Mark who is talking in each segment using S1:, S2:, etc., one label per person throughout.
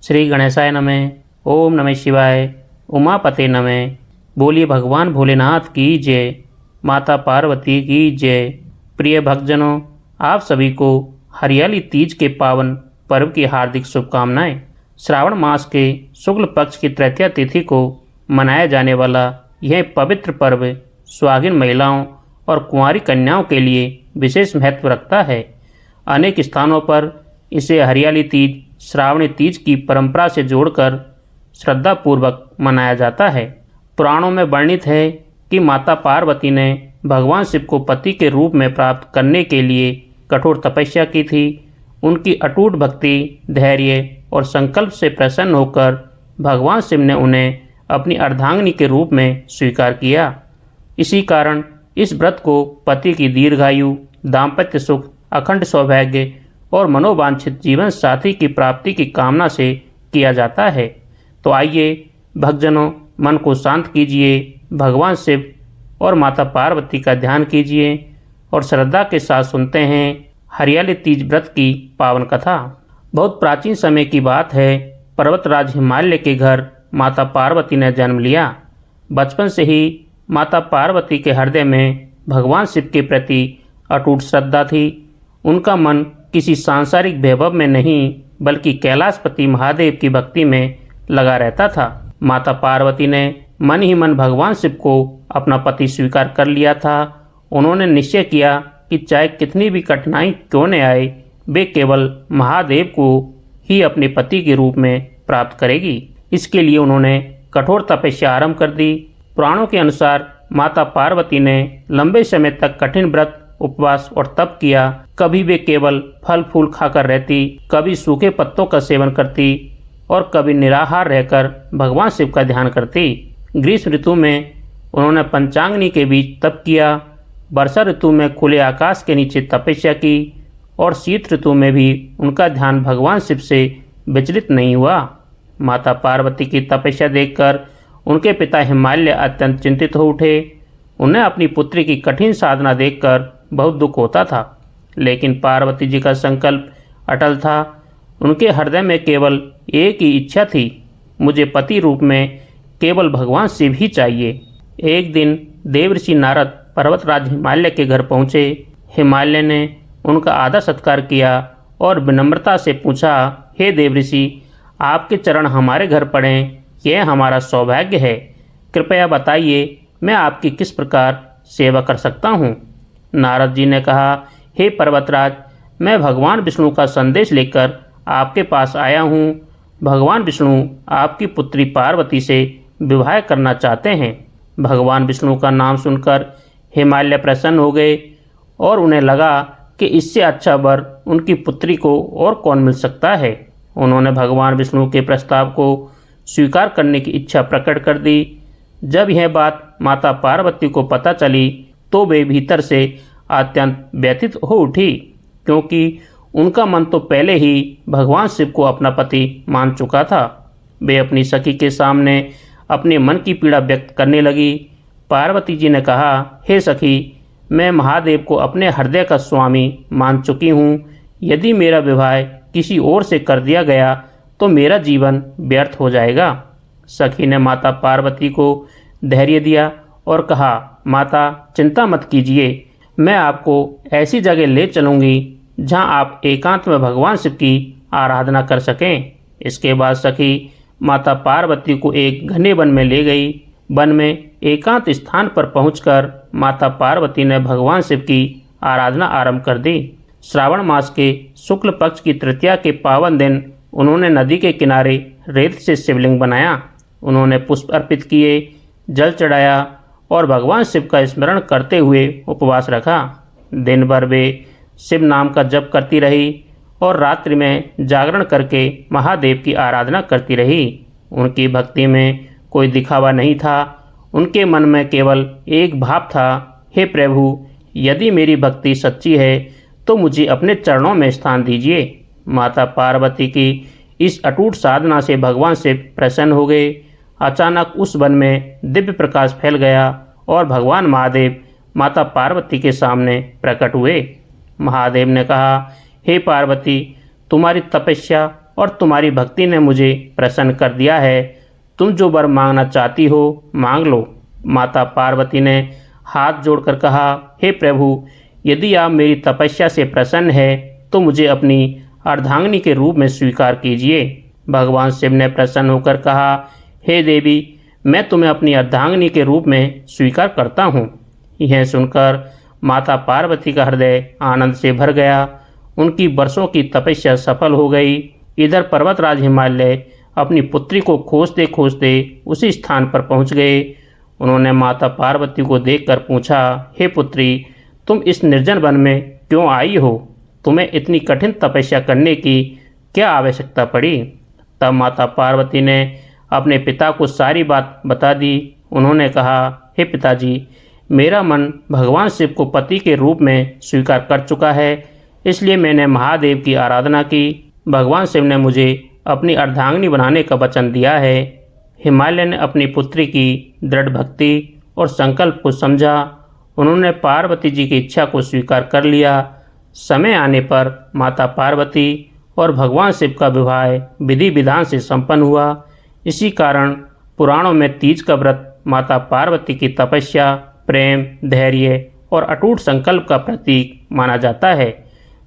S1: श्री गणेशाय नमः। ओम नमः शिवाय। उमापते नमः। बोलिए भगवान भोलेनाथ की जय। माता पार्वती की जय। प्रिय भक्तजनों, आप सभी को हरियाली तीज के पावन पर्व की हार्दिक शुभकामनाएं। श्रावण मास के शुक्ल पक्ष की तृतीया तिथि को मनाया जाने वाला यह पवित्र पर्व सुहागिन महिलाओं और कुंवारी कन्याओं के लिए विशेष महत्व रखता है। अनेक स्थानों पर इसे हरियाली तीज, श्रावणी तीज की परंपरा से जोड़कर श्रद्धापूर्वक मनाया जाता है। पुराणों में वर्णित है कि माता पार्वती ने भगवान शिव को पति के रूप में प्राप्त करने के लिए कठोर तपस्या की थी। उनकी अटूट भक्ति, धैर्य और संकल्प से प्रसन्न होकर भगवान शिव ने उन्हें अपनी अर्धांगिनी के रूप में स्वीकार किया। इसी कारण इस व्रत को पति की दीर्घायु, दाम्पत्य सुख, अखंड सौभाग्य और मनोवांछित जीवन साथी की प्राप्ति की कामना से किया जाता है। तो आइए भक्तजनों, मन को शांत कीजिए, भगवान शिव और माता पार्वती का ध्यान कीजिए और श्रद्धा के साथ सुनते हैं हरियाली तीज व्रत की पावन कथा। बहुत प्राचीन समय की बात है। पर्वतराज हिमालय के घर माता पार्वती ने जन्म लिया। बचपन से ही माता पार्वती के हृदय में भगवान शिव के प्रति अटूट श्रद्धा थी। उनका मन किसी सांसारिक वैभव में नहीं बल्कि कैलाशपति महादेव की भक्ति में लगा रहता था। माता पार्वती ने मन ही मन भगवान शिव को अपना पति स्वीकार कर लिया था। उन्होंने निश्चय किया कि चाहे कितनी भी कठिनाई क्यों न आए, वे केवल महादेव को ही अपने पति के रूप में प्राप्त करेगी। इसके लिए उन्होंने कठोर तपस्या आरंभ कर दी। पुराणों के अनुसार माता पार्वती ने लंबे समय तक कठिन व्रत, उपवास और तप किया। कभी वे केवल फल फूल खाकर रहती, कभी सूखे पत्तों का सेवन करती और कभी निराहार रहकर भगवान शिव का ध्यान करती। ग्रीष्म ऋतु में उन्होंने पंचाग्नि के बीच तप किया। वर्षा ऋतु में खुले आकाश के नीचे तपस्या की और शीत ऋतु में भी उनका ध्यान भगवान शिव से विचलित नहीं हुआ। माता पार्वती की तपस्या देखकर उनके पिता हिमालय अत्यंत चिंतित हो उठे। उन्हें अपनी पुत्री की कठिन साधना देखकर बहुत दुख होता था, लेकिन पार्वती जी का संकल्प अटल था। उनके हृदय में केवल एक ही इच्छा थी, मुझे पति रूप में केवल भगवान शिव ही चाहिए। एक दिन देवर्षि नारद पर्वतराज हिमालय के घर पहुँचे। हिमालय ने उनका आदर सत्कार किया और विनम्रता से पूछा, हे देवर्षि, आपके चरण हमारे घर पड़ें, यह हमारा सौभाग्य है। कृपया बताइए, मैं आपकी किस प्रकार सेवा कर सकता हूँ। नारद जी ने कहा, हे पर्वतराज, मैं भगवान विष्णु का संदेश लेकर आपके पास आया हूँ। भगवान विष्णु आपकी पुत्री पार्वती से विवाह करना चाहते हैं। भगवान विष्णु का नाम सुनकर हिमालय प्रसन्न हो गए और उन्हें लगा कि इससे अच्छा वर उनकी पुत्री को और कौन मिल सकता है। उन्होंने भगवान विष्णु के प्रस्ताव को स्वीकार करने की इच्छा प्रकट कर दी। जब यह बात माता पार्वती को पता चली तो वे भीतर से अत्यंत व्यथित हो उठी, क्योंकि उनका मन तो पहले ही भगवान शिव को अपना पति मान चुका था। वे अपनी सखी के सामने अपने मन की पीड़ा व्यक्त करने लगी। पार्वती जी ने कहा, हे सखी, मैं महादेव को अपने हृदय का स्वामी मान चुकी हूँ। यदि मेरा विवाह किसी और से कर दिया गया तो मेरा जीवन व्यर्थ हो जाएगा। सखी ने माता पार्वती को धैर्य दिया और कहा, माता चिंता मत कीजिए, मैं आपको ऐसी जगह ले चलूँगी जहाँ आप एकांत में भगवान शिव की आराधना कर सकें। इसके बाद सखी माता पार्वती को एक घने वन में ले गई। वन में एकांत स्थान पर पहुंचकर माता पार्वती ने भगवान शिव की आराधना आरंभ कर दी। श्रावण मास के शुक्ल पक्ष की तृतीया के पावन दिन उन्होंने नदी के किनारे रेत से शिवलिंग बनाया। उन्होंने पुष्प अर्पित किए, जल चढ़ाया और भगवान शिव का स्मरण करते हुए उपवास रखा। दिन भर वे शिव नाम का जप करती रही और रात्रि में जागरण करके महादेव की आराधना करती रही। उनकी भक्ति में कोई दिखावा नहीं था। उनके मन में केवल एक भाव था, हे प्रभु, यदि मेरी भक्ति सच्ची है तो मुझे अपने चरणों में स्थान दीजिए। माता पार्वती की इस अटूट साधना से भगवान शिव प्रसन्न हो गए। अचानक उस वन में दिव्य प्रकाश फैल गया और भगवान महादेव माता पार्वती के सामने प्रकट हुए। महादेव ने कहा, हे पार्वती, तुम्हारी तपस्या और तुम्हारी भक्ति ने मुझे प्रसन्न कर दिया है। तुम जो वर मांगना चाहती हो मांग लो। माता पार्वती ने हाथ जोड़कर कहा, हे प्रभु, यदि आप मेरी तपस्या से प्रसन्न है तो मुझे अपनी अर्धांगिनी के रूप में स्वीकार कीजिए। भगवान शिव ने प्रसन्न होकर कहा, हे देवी, मैं तुम्हें अपनी अर्धांगिनी के रूप में स्वीकार करता हूँ। यह सुनकर माता पार्वती का हृदय आनंद से भर गया। उनकी वर्षों की तपस्या सफल हो गई। इधर पर्वतराज हिमालय अपनी पुत्री को खोजते खोजते उसी स्थान पर पहुँच गए। उन्होंने माता पार्वती को देखकर पूछा, हे पुत्री, तुम इस निर्जन वन में क्यों आई हो? तुम्हें इतनी कठिन तपस्या करने की क्या आवश्यकता पड़ी? तब माता पार्वती ने अपने पिता को सारी बात बता दी। उन्होंने कहा, हे पिताजी, मेरा मन भगवान शिव को पति के रूप में स्वीकार कर चुका है, इसलिए मैंने महादेव की आराधना की। भगवान शिव ने मुझे अपनी अर्धांगिनी बनाने का वचन दिया है। हिमालय ने अपनी पुत्री की दृढ़ भक्ति और संकल्प को समझा। उन्होंने पार्वती जी की इच्छा को स्वीकार कर लिया। समय आने पर माता पार्वती और भगवान शिव का विवाह विधि विधान से संपन्न हुआ। इसी कारण पुराणों में तीज का व्रत माता पार्वती की तपस्या, प्रेम, धैर्य और अटूट संकल्प का प्रतीक माना जाता है।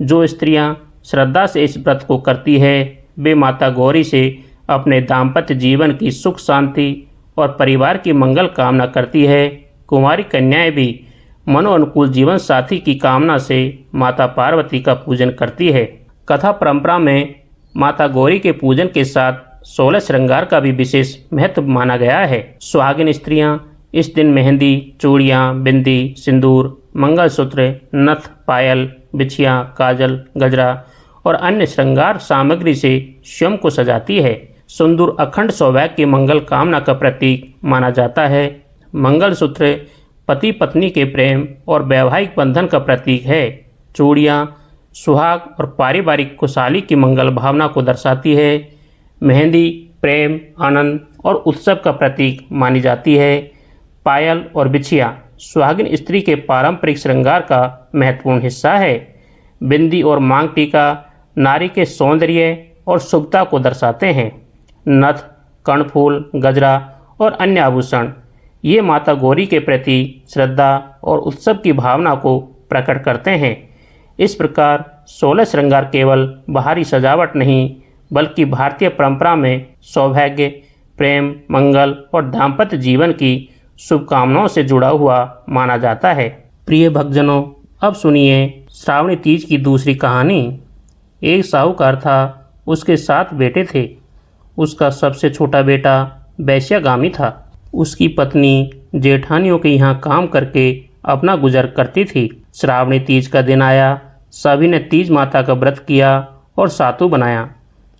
S1: जो स्त्रियां श्रद्धा से इस व्रत को करती है वे माता गौरी से अपने दाम्पत्य जीवन की सुख शांति और परिवार की मंगल कामना करती है। कुंवारी कन्याएं भी मनोअनुकूल जीवन साथी की कामना से माता पार्वती का पूजन करती है। कथा परंपरा में माता गौरी के पूजन के साथ 16 श्रृंगार का भी विशेष महत्व माना गया है। सुहागिन स्त्रियां इस दिन मेहंदी, चूड़ियां, बिंदी, सिंदूर, मंगलसूत्र, नथ, पायल, बिछिया, काजल, गजरा और अन्य श्रृंगार सामग्री से स्वयं को सजाती है। सिंदूर अखंड सौभाग्य की मंगल कामना का प्रतीक माना जाता है। मंगलसूत्र पति पत्नी के प्रेम और वैवाहिक बंधन का प्रतीक है। चूड़ियाँ सुहाग और पारिवारिक खुशहाली की मंगल भावना को दर्शाती है। मेहंदी प्रेम, आनंद और उत्सव का प्रतीक मानी जाती है। पायल और बिछिया सुहागिन स्त्री के पारंपरिक श्रृंगार का महत्वपूर्ण हिस्सा है। बिंदी और मांग टीका नारी के सौंदर्य और शुभता को दर्शाते हैं। नथ, कर्णफूल, गजरा और अन्य आभूषण ये माता गौरी के प्रति श्रद्धा और उत्सव की भावना को प्रकट करते हैं। इस प्रकार 16 श्रृंगार केवल बाहरी सजावट नहीं बल्कि भारतीय परंपरा में सौभाग्य, प्रेम, मंगल और दाम्पत्य जीवन की शुभकामनाओं से जुड़ा हुआ माना जाता है। प्रिय भक्तजनों, अब सुनिए श्रावणी तीज की दूसरी कहानी। एक साहूकार था, उसके 7 बेटे थे। उसका सबसे छोटा बेटा वैश्यागामी था। उसकी पत्नी जेठानियों के यहाँ काम करके अपना गुजर करती थी। श्रावणी तीज का दिन आया। सभी ने तीज माता का व्रत किया और सातु बनाया।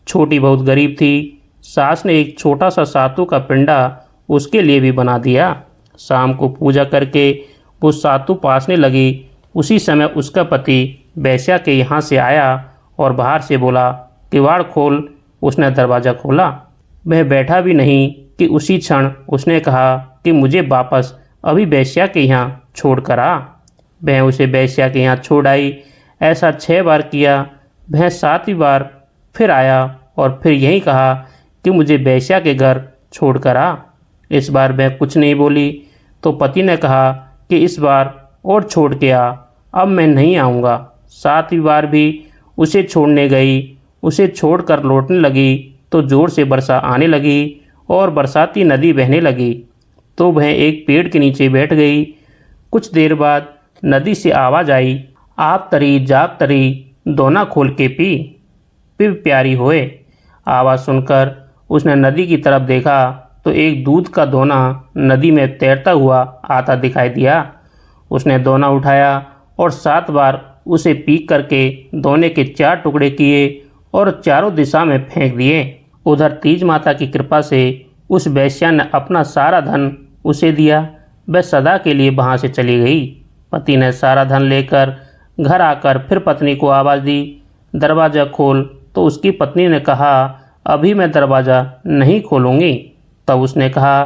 S1: छोटी बहुत गरीब थी। सास ने एक छोटा सा सातु का पिंडा उसके लिए भी बना दिया। शाम को पूजा करके वो सातु पासने लगी। उसी समय उसका पति वैश्या के यहाँ से आया और बाहर से बोला, किवाड़ खोल। उसने दरवाज़ा खोला। वह बैठा भी नहीं कि उसी क्षण उसने कहा कि मुझे वापस अभी वैश्या के यहाँ छोड़ कर आ। वह उसे वैश्या के यहाँ छोड़ आई। ऐसा 6 बार किया। वह 7वीं बार फिर आया और फिर यही कहा कि मुझे वैश्या के घर छोड़ कर आ। इस बार वह कुछ नहीं बोली तो पति ने कहा कि इस बार और छोड़ के आ, अब मैं नहीं आऊँगा। 7वीं बार भी उसे छोड़ने गई। उसे छोड़कर लौटने लगी तो ज़ोर से वर्षा आने लगी और बरसाती नदी बहने लगी। तो वह एक पेड़ के नीचे बैठ गई। कुछ देर बाद नदी से आवाज़ आई, आप तरी जाग तरी दोना खोल के पी, पिब प्यारी होए। आवाज़ सुनकर उसने नदी की तरफ देखा तो एक दूध का दोना नदी में तैरता हुआ आता दिखाई दिया। उसने दोना उठाया और 7 बार उसे पीक करके दोने के 4 टुकड़े किए और चारों दिशा में फेंक दिए। उधर तीज माता की कृपा से उस वैश्या ने अपना सारा धन उसे दिया। वह सदा के लिए वहाँ से चली गई। पति ने सारा धन लेकर घर आकर फिर पत्नी को आवाज़ दी, दरवाज़ा खोल। तो उसकी पत्नी ने कहा, अभी मैं दरवाज़ा नहीं खोलूँगी। तब उसने कहा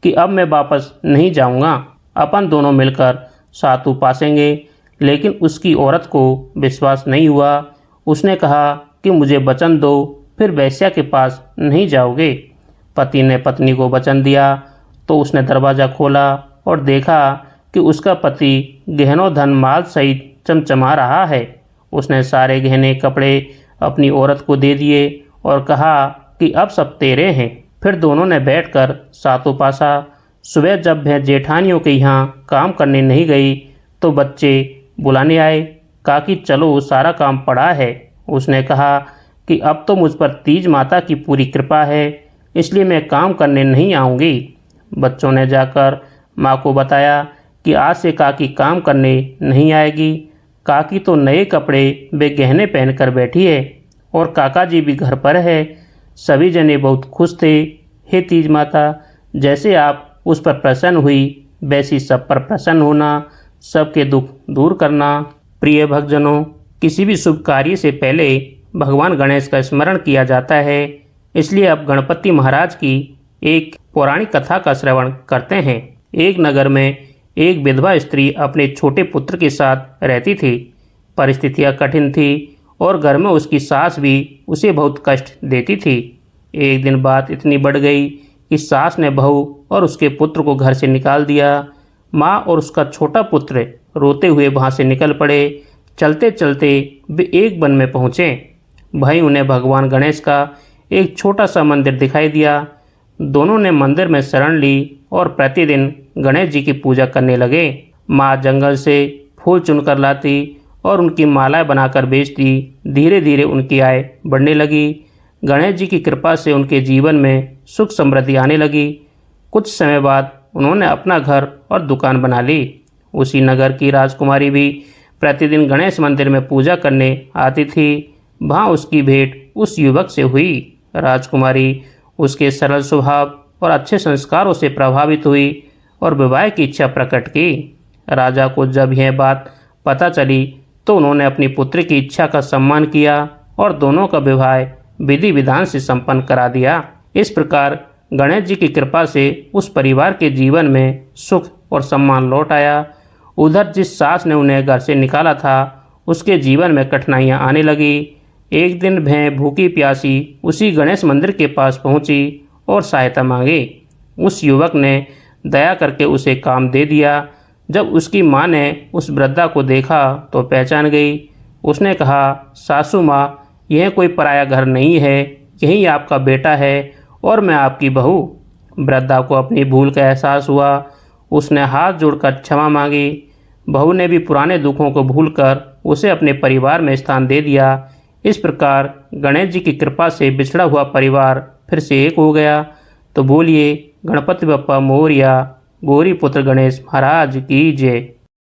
S1: कि अब मैं वापस नहीं जाऊँगा, अपन दोनों मिलकर सातु पासेंगे। लेकिन उसकी औरत को विश्वास नहीं हुआ। उसने कहा कि मुझे वचन दो, फिर वेश्या के पास नहीं जाओगे। पति ने पत्नी को वचन दिया तो उसने दरवाज़ा खोला और देखा कि उसका पति गहनों धन माल सहित चमचमा रहा है। उसने सारे गहने कपड़े अपनी औरत को दे दिए और कहा कि अब सब तेरे हैं। फिर दोनों ने बैठकर सातों पासा। सुबह जब वह जेठानियों के यहाँ काम करने नहीं गई तो बच्चे बुलाने आए। काकी चलो सारा काम पड़ा है। उसने कहा कि अब तो मुझ पर तीज माता की पूरी कृपा है, इसलिए मैं काम करने नहीं आऊँगी। बच्चों ने जाकर माँ को बताया कि आज से काकी काम करने नहीं आएगी। काकी तो नए कपड़े वे गहने पहनकर बैठी है और काका जी भी घर पर है। सभी जने बहुत खुश थे। हे तीज माता, जैसे आप उस पर प्रसन्न हुई वैसी सब पर प्रसन्न होना, सबके दुख दूर करना। प्रिय भक्तजनों, किसी भी शुभ कार्य से पहले भगवान गणेश का स्मरण किया जाता है, इसलिए अब गणपति महाराज की एक पौराणिक कथा का श्रवण करते हैं। एक नगर में एक विधवा स्त्री अपने छोटे पुत्र के साथ रहती थी। परिस्थितियां कठिन थी और घर में उसकी सास भी उसे बहुत कष्ट देती थी। एक दिन बात इतनी बढ़ गई कि सास ने बहू और उसके पुत्र को घर से निकाल दिया। माँ और उसका छोटा पुत्र रोते हुए वहाँ से निकल पड़े। चलते चलते वे एक वन में पहुँचे। भाई उन्हें भगवान गणेश का एक छोटा सा मंदिर दिखाई दिया। दोनों ने मंदिर में शरण ली और प्रतिदिन गणेश जी की पूजा करने लगे। माँ जंगल से फूल चुनकर लाती और उनकी मालाएं बनाकर बेचती। धीरे धीरे उनकी आय बढ़ने लगी। गणेश जी की कृपा से उनके जीवन में सुख समृद्धि आने लगी। कुछ समय बाद उन्होंने अपना घर और दुकान बना ली। उसी नगर की राजकुमारी भी प्रतिदिन गणेश मंदिर में पूजा करने आती थी। वहाँ उसकी भेंट उस युवक से हुई। राजकुमारी उसके सरल स्वभाव और अच्छे संस्कारों से प्रभावित हुई और विवाह की इच्छा प्रकट की। राजा को जब यह बात पता चली तो उन्होंने अपनी पुत्री की इच्छा का सम्मान किया और दोनों का विवाह विधि विधान से संपन्न करा दिया। इस प्रकार गणेश जी की कृपा से उस परिवार के जीवन में सुख और सम्मान लौट आया। उधर जिस सास ने उन्हें घर से निकाला था उसके जीवन में कठिनाइयाँ आने लगी। एक दिन वह भूखी प्यासी उसी गणेश मंदिर के पास पहुंची और सहायता मांगी। उस युवक ने दया करके उसे काम दे दिया। जब उसकी माँ ने उस वृद्धा को देखा तो पहचान गई। उसने कहा, सासू माँ, यह कोई पराया घर नहीं है, यही आपका बेटा है और मैं आपकी बहू। वृद्धा को अपनी भूल का एहसास हुआ। उसने हाथ जोड़कर क्षमा मांगी। बहू ने भी पुराने दुखों को भूलकर उसे अपने परिवार में स्थान दे दिया। इस प्रकार गणेश जी की कृपा से बिछड़ा हुआ परिवार फिर से एक हो गया। तो बोलिए गणपति बप्पा मोरया, गौरी पुत्र गणेश महाराज की जय।